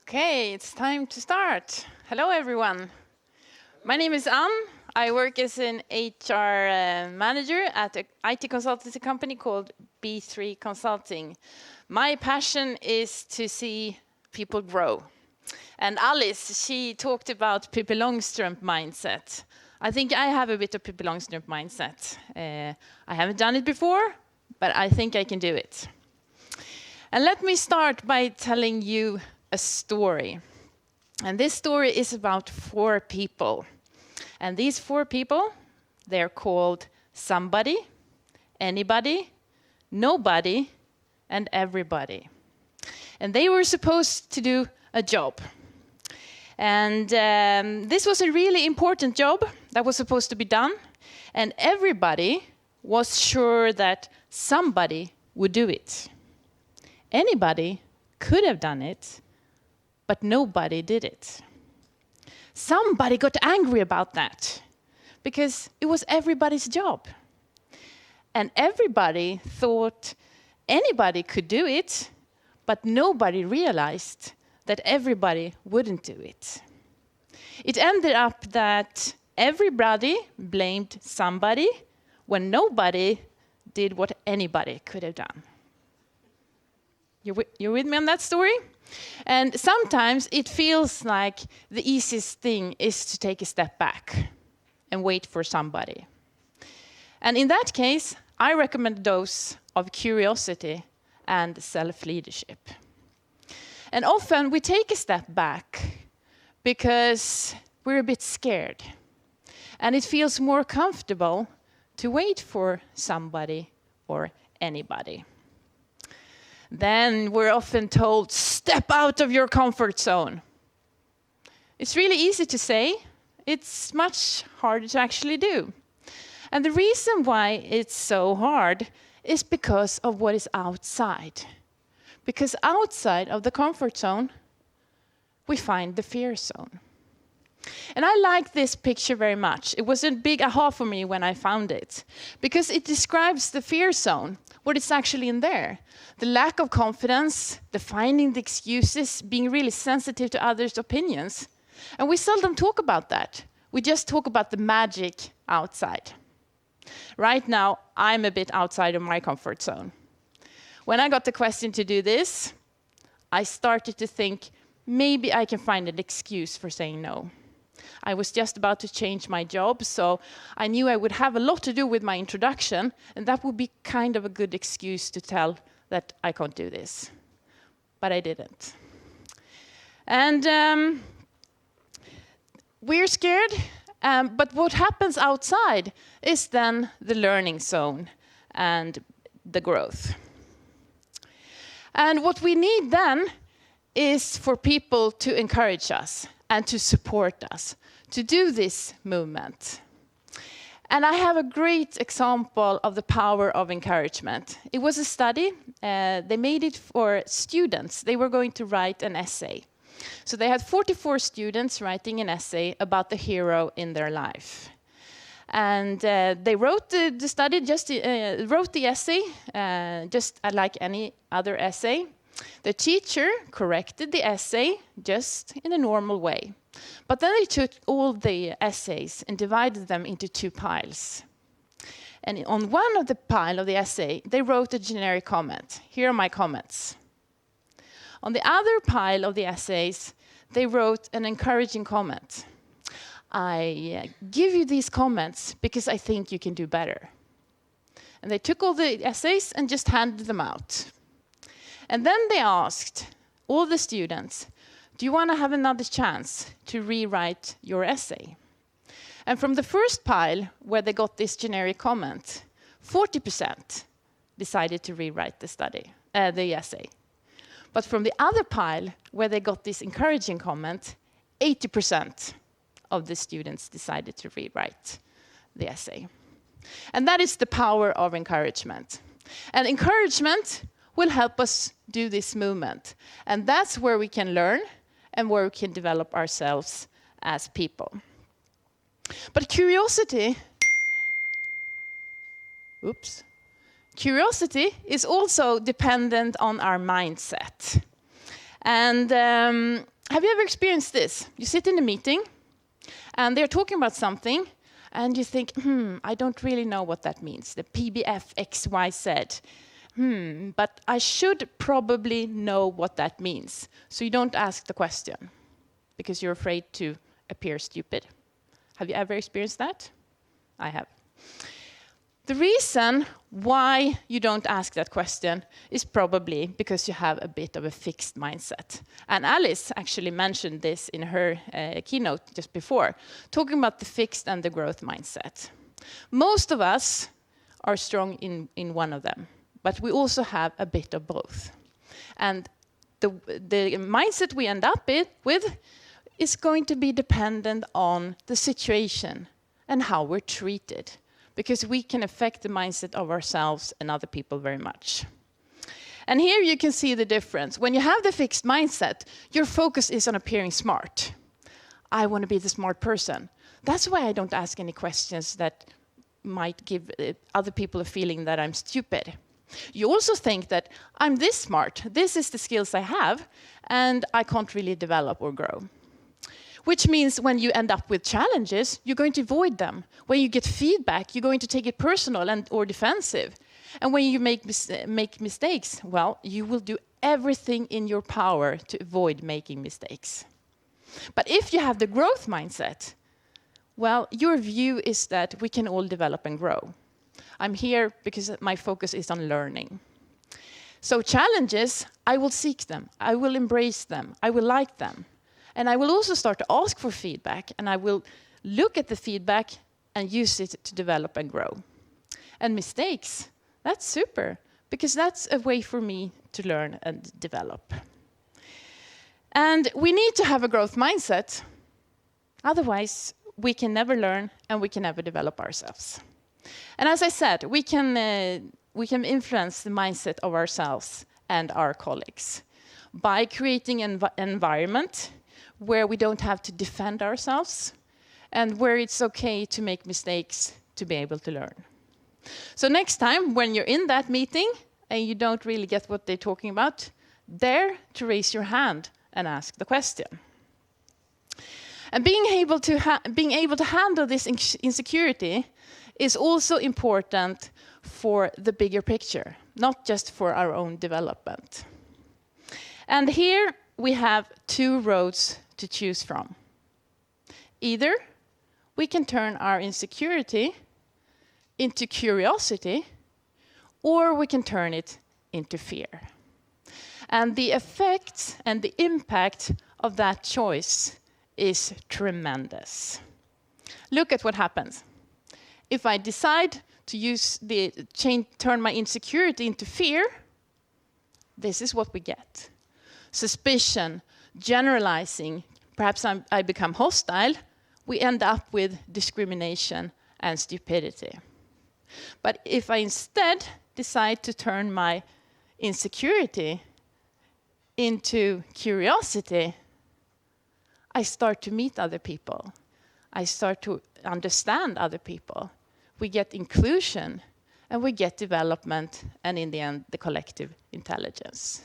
Okay, it's time to start. Hello, everyone. My name is Ann. I work as an HR manager at an IT consultancy company called B3 Consulting. My passion is to see people grow. And Alice, she talked about Pippi Longstrump mindset. I think I have a bit of Pippi Longstrump mindset. I haven't done it before, but I think I can do it. And let me start by telling you a story. And this story is about 4 people. And these 4 people, they're called somebody, anybody, nobody, and everybody. And they were supposed to do a job. And this was a really important job that was supposed to be done. And everybody was sure that somebody would do it. Anybody could have done it, but nobody did it. Somebody got angry about that because it was everybody's job. And everybody thought anybody could do it, but nobody realized that everybody wouldn't do it. It ended up that everybody blamed somebody when nobody did what anybody could have done. You're with me on that story? And sometimes it feels like the easiest thing is to take a step back and wait for somebody. And in that case, I recommend a dose of curiosity and self-leadership. And often we take a step back because we're a bit scared. And it feels more comfortable to wait for somebody or anybody. Then we're often told, step out of your comfort zone. It's really easy to say. It's much harder to actually do. And the reason why it's so hard is because of what is outside. Because outside of the comfort zone, we find the fear zone. And I like this picture very much. It was a big aha for me when I found it. Because it describes the fear zone, what is actually in there. The lack of confidence, the finding the excuses, being really sensitive to others' opinions. And we seldom talk about that. We just talk about the magic outside. Right now, I'm a bit outside of my comfort zone. When I got the question to do this, I started to think, maybe I can find an excuse for saying no. I was just about to change my job, so I knew I would have a lot to do with my introduction, and that would be kind of a good excuse to tell that I can't do this. But I didn't. And we're scared, but what happens outside is then the learning zone and the growth. And what we need then is for people to encourage us and to support us to do this movement. And I have a great example of the power of encouragement. It was a study. They made it for students. They were going to write an essay. So they had 44 students writing an essay about the hero in their life. And they wrote the study, wrote the essay, just like any other essay. The teacher corrected the essay just in a normal way. But then they took all the essays and divided them into 2 piles. And on one of the pile of the essay, they wrote a generic comment. Here are my comments. On the other pile of the essays, they wrote an encouraging comment. I give you these comments because I think you can do better. And they took all the essays and just handed them out. And then they asked all the students, do you want to have another chance to rewrite your essay? And from the first pile, where they got this generic comment, 40% decided to rewrite the essay. But from the other pile, where they got this encouraging comment, 80% of the students decided to rewrite the essay. And that is the power of encouragement. And encouragement will help us do this movement. And that's where we can learn and where we can develop ourselves as people. But curiosity is also dependent on our mindset. And Have you ever experienced this? You sit in a meeting, and they're talking about something, and you think, I don't really know what that means, the PBF XYZ. But I should probably know what that means. So you don't ask the question, because you're afraid to appear stupid. Have you ever experienced that? I have. The reason why you don't ask that question is probably because you have a bit of a fixed mindset. And Alice actually mentioned this in her keynote just before, talking about the fixed and the growth mindset. Most of us are strong in one of them, but we also have a bit of both. And the mindset we end up with is going to be dependent on the situation and how we're treated, because we can affect the mindset of ourselves and other people very much. And here you can see the difference. When you have the fixed mindset, your focus is on appearing smart. I want to be the smart person. That's why I don't ask any questions that might give other people a feeling that I'm stupid. You also think that I'm this smart, this is the skills I have, and I can't really develop or grow. Which means when you end up with challenges, you're going to avoid them. When you get feedback, you're going to take it personal or defensive. And when you make mistakes, well, you will do everything in your power to avoid making mistakes. But if you have the growth mindset, well, your view is that we can all develop and grow. I'm here because my focus is on learning. So challenges, I will seek them, I will embrace them, I will like them. And I will also start to ask for feedback, and I will look at the feedback and use it to develop and grow. And mistakes, that's super, because that's a way for me to learn and develop. And we need to have a growth mindset. Otherwise, we can never learn and we can never develop ourselves. And as I said, we can influence the mindset of ourselves and our colleagues by creating an environment where we don't have to defend ourselves and where it's okay to make mistakes to be able to learn. So next time when you're in that meeting and you don't really get what they're talking about, dare to raise your hand and ask the question. And being able to handle this insecurity is also important for the bigger picture, not just for our own development. And here we have two roads to choose from. Either we can turn our insecurity into curiosity, or we can turn it into fear. And the effects and the impact of that choice is tremendous. Look at what happens. If I decide to turn my insecurity into fear, this is what we get. Suspicion, generalizing, perhaps I become hostile, we end up with discrimination and stupidity. But if I instead decide to turn my insecurity into curiosity, I start to meet other people. I start to understand other people. We get inclusion, and we get development, and in the end, the collective intelligence.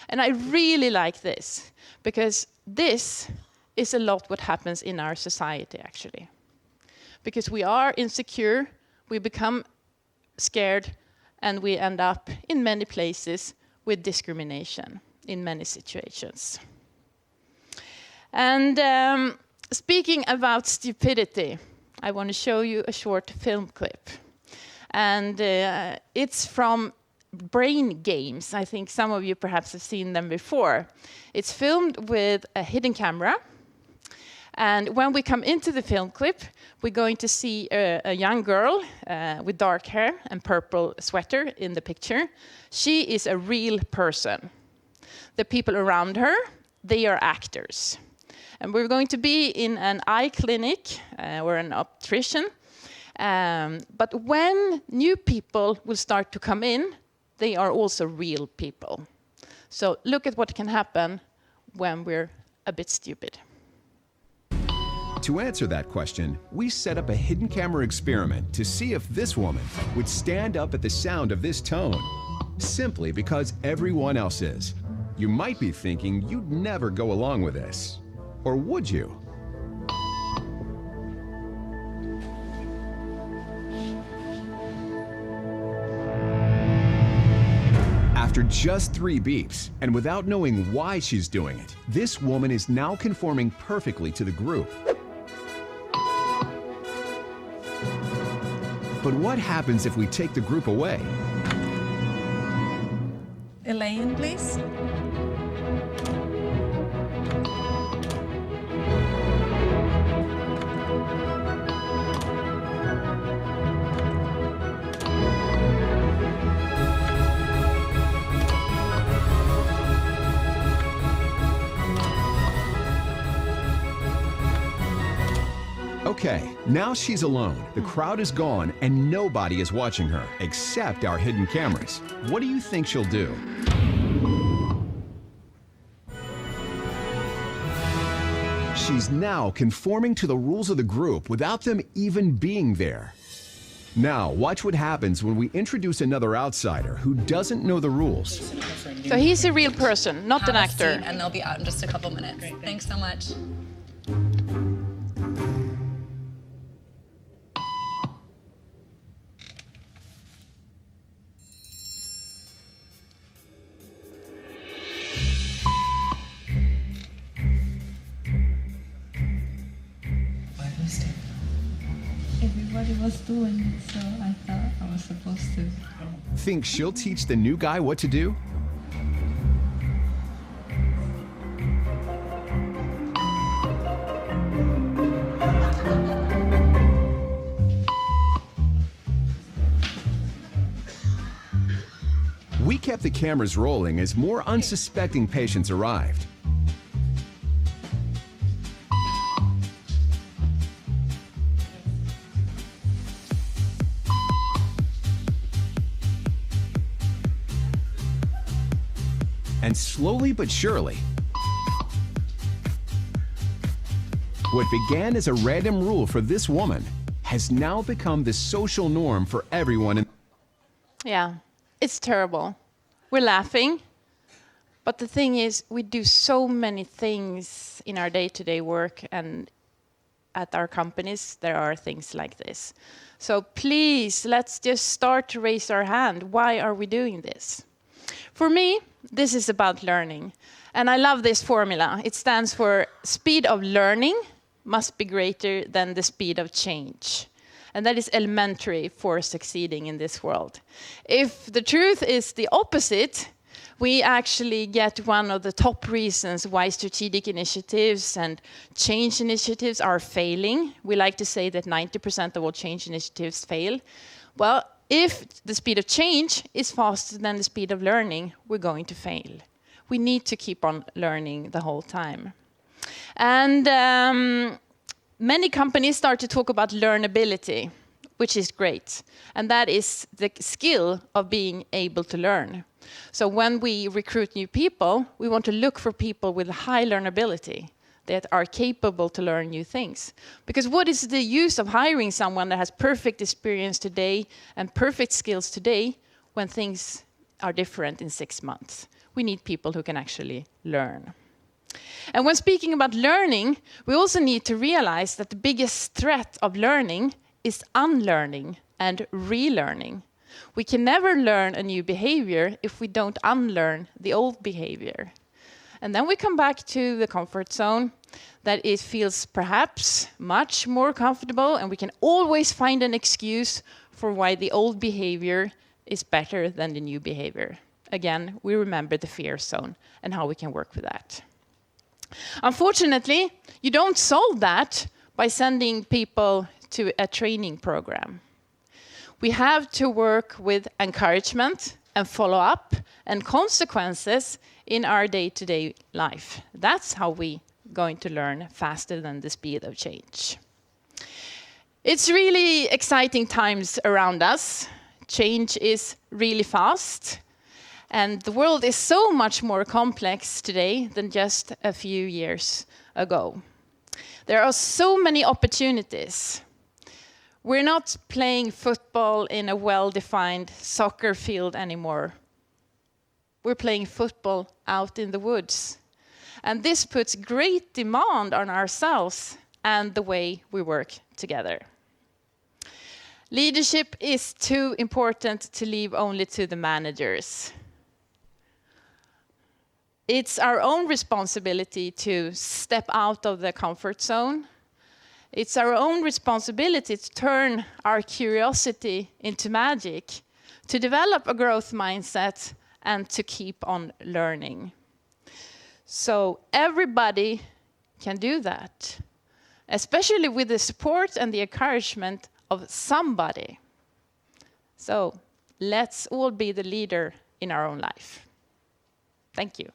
And I really like this, because this is a lot what happens in our society, actually. Because we are insecure, we become scared, and we end up in many places with discrimination in many situations. And speaking about stupidity, I want to show you a short film clip. And it's from Brain Games. I think some of you perhaps have seen them before. It's filmed with a hidden camera. And when we come into the film clip, we're going to see a young girl with dark hair and purple sweater in the picture. She is a real person. The people around her, they are actors. And we're going to be in an eye clinic or an optician. But when new people will start to come in, they are also real people. So look at what can happen when we're a bit stupid. To answer that question, we set up a hidden camera experiment to see if this woman would stand up at the sound of this tone, simply because everyone else is. You might be thinking you'd never go along with this. Or would you? After just 3 beeps, and without knowing why she's doing it, this woman is now conforming perfectly to the group. But what happens if we take the group away? Elaine, please. Okay, now she's alone. The crowd is gone and nobody is watching her, except our hidden cameras. What do you think she'll do? She's now conforming to the rules of the group without them even being there. Now, watch what happens when we introduce another outsider who doesn't know the rules. So he's a real person, not an Have a actor. seat, and they'll be out in just a couple minutes. Great, thanks so much. Everybody was doing it, so I thought I was supposed to. Think she'll teach the new guy what to do? We kept the cameras rolling as more unsuspecting patients arrived. And slowly but surely, what began as a random rule for this woman has now become the social norm for everyone. Yeah, it's terrible. We're laughing, but the thing is, we do so many things in our day-to-day work, and at our companies, there are things like this. So please, let's just start to raise our hand. Why are we doing this? For me, this is about learning. And I love this formula. It stands for speed of learning must be greater than the speed of change. And that is elementary for succeeding in this world. If the truth is the opposite, we actually get one of the top reasons why strategic initiatives and change initiatives are failing. We like to say that 90% of all change initiatives fail. Well, if the speed of change is faster than the speed of learning, we're going to fail. We need to keep on learning the whole time. And many companies start to talk about learnability, which is great. And that is the skill of being able to learn. So when we recruit new people, we want to look for people with high learnability that are capable to learn new things. Because what is the use of hiring someone that has perfect experience today and perfect skills today when things are different in 6 months? We need people who can actually learn. And when speaking about learning, we also need to realize that the biggest threat of learning is unlearning and relearning. We can never learn a new behavior if we don't unlearn the old behavior. And then we come back to the comfort zone, that it feels perhaps much more comfortable, and we can always find an excuse for why the old behavior is better than the new behavior. Again, we remember the fear zone and how we can work with that. Unfortunately, you don't solve that by sending people to a training program. We have to work with encouragement and follow up and consequences in our day-to-day life. That's how we're going to learn faster than the speed of change. It's really exciting times around us. Change is really fast. And the world is so much more complex today than just a few years ago. There are so many opportunities. We're not playing football in a well-defined soccer field anymore. we're playing football out in the woods. And this puts great demand on ourselves and the way we work together. Leadership is too important to leave only to the managers. It's our own responsibility to step out of the comfort zone. It's our own responsibility to turn our curiosity into magic, to develop a growth mindset, and to keep on learning. So everybody can do that, especially with the support and the encouragement of somebody. So let's all be the leader in our own life. Thank you.